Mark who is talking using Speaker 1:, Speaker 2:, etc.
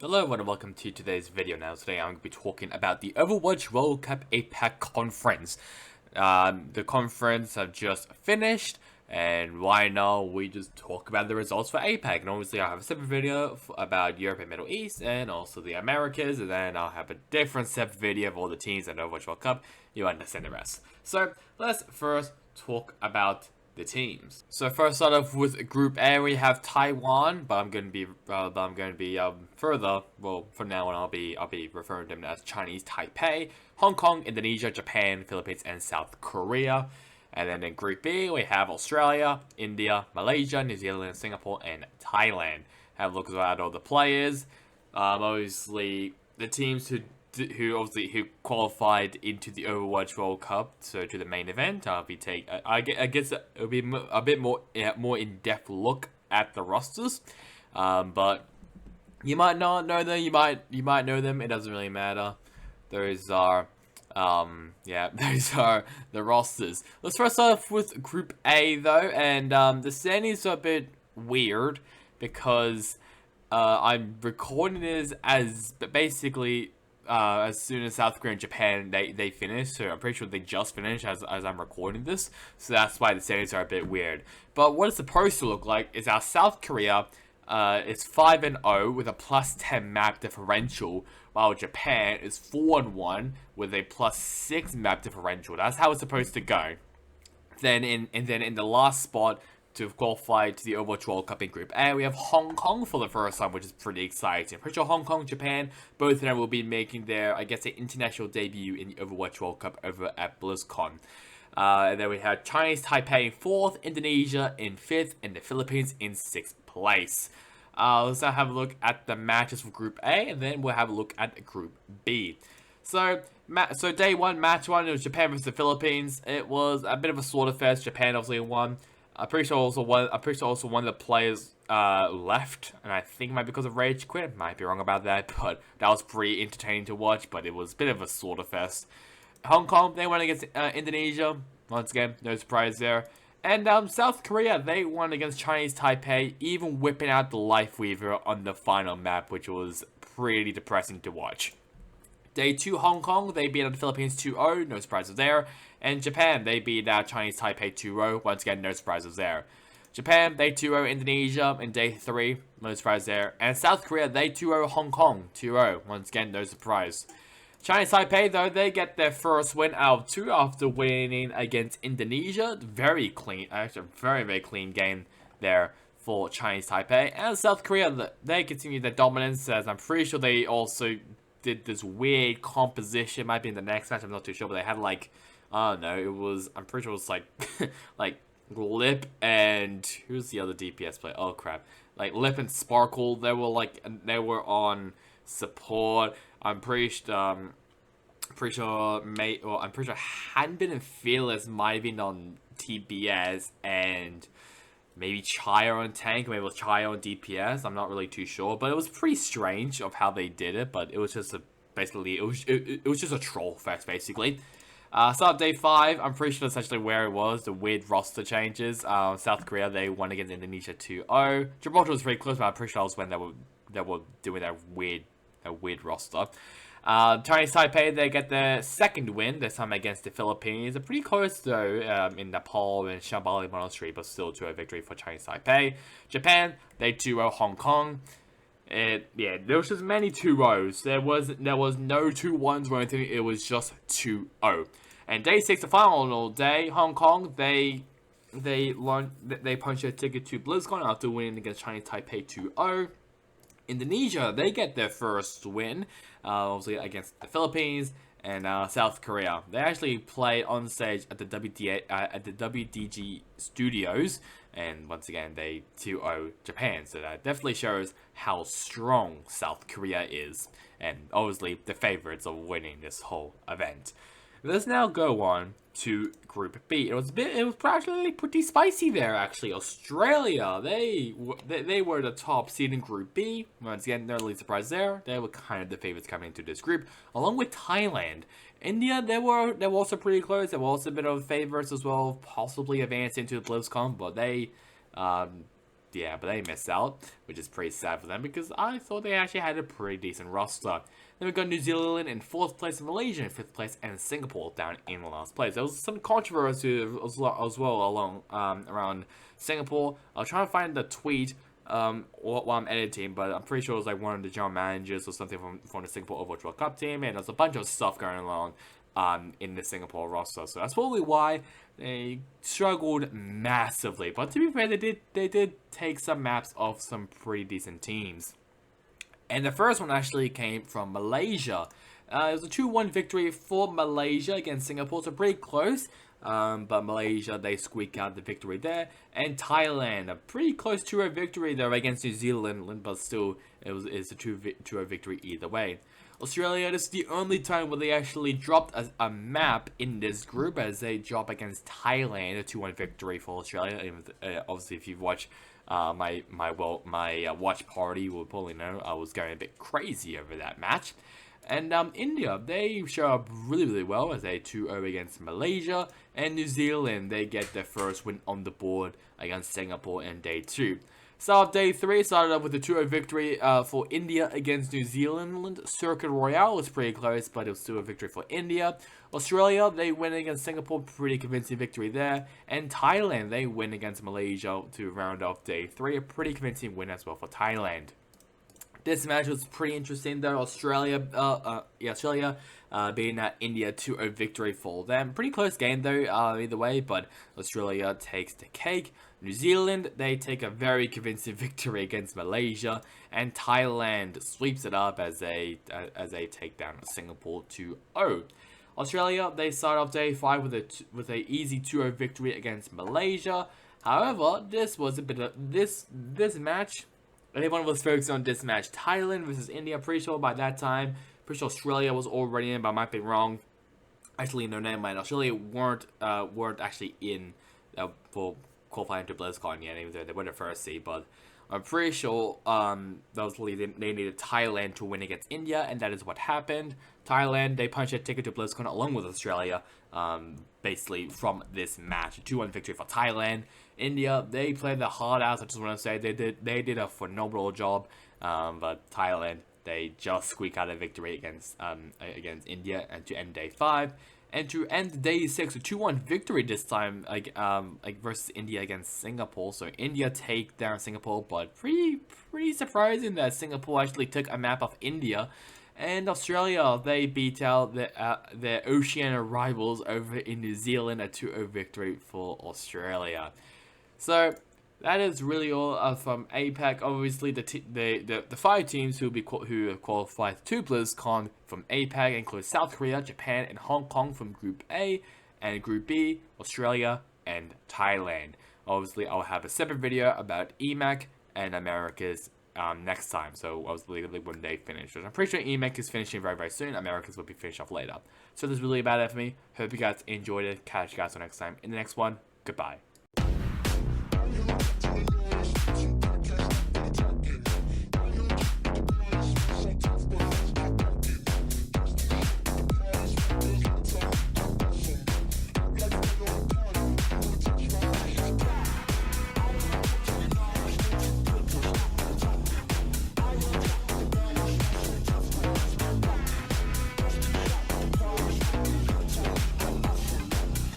Speaker 1: Hello everyone and welcome to today's video. Now today I'm going to be talking about the Overwatch World Cup APAC conference. The conference have just finished, and why not we just talk about the results for APAC. And obviously I have a separate video about Europe and Middle East and also the Americas, and then I'll have a different separate video of all the teams at Overwatch World Cup. You understand the rest. So let's first talk about the teams. So first start off with Group A, we have Taiwan, but I'm going to be further. Well, from now on, I'll be referring to them as Chinese Taipei, Hong Kong, Indonesia, Japan, Philippines, and South Korea. And then in Group B, we have Australia, India, Malaysia, New Zealand, Singapore, and Thailand. Have a look at all the players. Obviously, the teams who qualified into the Overwatch World Cup, so to the main event. I guess it'll be a bit more in-depth look at the rosters, but you might not know them. You might know them. It doesn't really matter. Those are those are the rosters. Let's first start off with Group A though, and the standings are a bit weird because I'm recording this as basically. As soon as South Korea and Japan they finish, so I'm pretty sure they just finished as I'm recording this, so that's why the standings are a bit weird. But what it's supposed to look like is our South Korea is 5-0 with a +10 map differential, while Japan is 4-1 with a +6 map differential. That's how it's supposed to go. Then in the last spot to qualify to the Overwatch World Cup in Group A, we have Hong Kong for the first time, which is pretty exciting. Pretty sure Hong Kong, Japan, both of them will be making their, I guess, international debut in the Overwatch World Cup over at BlizzCon. And then we have Chinese Taipei in 4th, Indonesia in 5th, and the Philippines in 6th place. Let's now have a look at the matches for Group A, and then we'll have a look at Group B. So day one, match one, it was Japan versus the Philippines. It was a bit of a slaughterfest. Japan obviously won. I'm pretty sure also one of the players left, and I think it might be because of rage quit. Might be wrong about that, but that was pretty entertaining to watch. But it was a bit of a slaughterfest. Hong Kong, they won against Indonesia. Once again, no surprise there. And South Korea, they won against Chinese Taipei, even whipping out the Life Weaver on the final map, which was pretty depressing to watch. Day 2, Hong Kong, they beat out the Philippines 2-0, no surprises there. And Japan, they beat out Chinese Taipei 2-0, once again, no surprises there. Japan, they 2-0 Indonesia in day 3, no surprise there. And South Korea, they 2-0 Hong Kong 2-0, once again, no surprise. Chinese Taipei, though, they get their first win out of 2 after winning against Indonesia. Very clean, actually, very, very clean game there for Chinese Taipei. And South Korea, they continue their dominance, as I'm pretty sure they also did this weird composition. Might be in the next match, I'm not too sure, but they had like, I don't know, I'm pretty sure it was like like Lip and who's the other DPS player? Oh crap, like Lip and Sparkle. They were on support. I'm pretty sure Hanbin and Fearless might have been on TBS, and maybe Chaya on tank, maybe it was Chaya on DPS. I'm not really too sure, but it was pretty strange of how they did it. But it was just it was just a troll fest basically. Start day 5. I'm pretty sure that's actually where it was. The weird roster changes. South Korea, they won against Indonesia 2-0. Gibraltar was very close, but I'm pretty sure that was when they were doing that weird roster. Chinese Taipei, they get their second win, this time against the Philippines. They're pretty close though, in Nepal and Shambali Monastery, but still 2-0 victory for Chinese Taipei. Japan, they 2-0 Hong Kong. There was just many 2-0s. There was no 2-1s or anything, it was just 2-0. And day 6, the final day, Hong Kong, they punched their ticket to BlizzCon after winning against Chinese Taipei 2-0. Indonesia, they get their first win, obviously against the Philippines and South Korea. They actually played on stage at the WDG studios, and once again they 2-0 Japan. So that definitely shows how strong South Korea is, and obviously the favorites of winning this whole event. Let's now go on to Group B. It was actually pretty spicy there, actually. Australia, they were the top seed in Group B. Once again, no really surprise there. They were kind of the favorites coming into this group, along with Thailand. India, they were also pretty close. They were also a bit of favorites as well, possibly advancing to the BlizzCon, but they yeah, but they missed out, which is pretty sad for them because I thought they actually had a pretty decent roster. Then we got New Zealand in 4th place, Malaysia in 5th place, and Singapore down in the last place. There was some controversy as well along around Singapore. I'll try and find the tweet while I'm editing, but I'm pretty sure it was like one of the general managers or something from the Singapore Overwatch World Cup team, and there's a bunch of stuff going on in the Singapore roster. So that's probably why they struggled massively. But to be fair, they did take some maps off some pretty decent teams. And the first one actually came from Malaysia. It was a 2-1 victory for Malaysia against Singapore, so pretty close. But Malaysia, they squeaked out the victory there. And Thailand, a pretty close 2-0 victory there against New Zealand, but still, it's a 2-0 victory either way. Australia, this is the only time where they actually dropped a map in this group, as they drop against Thailand, a 2-1 victory for Australia. Obviously, if you've watched my watch party, you will probably know I was going a bit crazy over that match. And India, they show up really well as they 2-0 against Malaysia. And New Zealand, they get their first win on the board against Singapore in day 2. Start of day 3 started off with a 2-0 victory for India against New Zealand. Circuit Royale was pretty close, but it was still a victory for India. Australia, they win against Singapore, pretty convincing victory there. And Thailand, they win against Malaysia to round off day 3, a pretty convincing win as well for Thailand. This match was pretty interesting though. Australia beating India 2-0 victory for them. Pretty close game though, either way, but Australia takes the cake. New Zealand, they take a very convincing victory against Malaysia, and Thailand sweeps it up as they take down Singapore 2-0. Australia, they start off day 5 with a easy 2-0 victory against Malaysia. However, this was a bit of this match. Everyone was focused on this match. Thailand versus India. Pretty sure by that time, pretty sure Australia was already in, but I might be wrong. Actually, no, never mind. Australia weren't actually in for qualifying to BlizzCon yet, even though they were the first seed. But I'm pretty sure they needed Thailand to win against India, and that is what happened. Thailand, they punched a ticket to BlizzCon along with Australia, basically from this match. A 2-1 victory for Thailand. India, they played the hard ass. I just want to say they did a phenomenal job. But Thailand, they just squeaked out a victory against India, and to end day 5. And to end day 6, a 2-1 victory this time, versus India against Singapore. So India take down Singapore, but pretty surprising that Singapore actually took a map of India. And Australia, they beat out their Oceania rivals over in New Zealand, a 2-0 victory for Australia. So that is really all from APAC. Obviously, the 5 teams who have qualified to BlizzCon from APAC include South Korea, Japan, and Hong Kong from Group A, and Group B, Australia and Thailand. Obviously, I'll have a separate video about EMEC and Americas next time. So obviously when they finish. I'm pretty sure EMEC is finishing very soon. Americas will be finished off later. So that's really about it for me. Hope you guys enjoyed it. Catch you guys next time in the next one. Goodbye.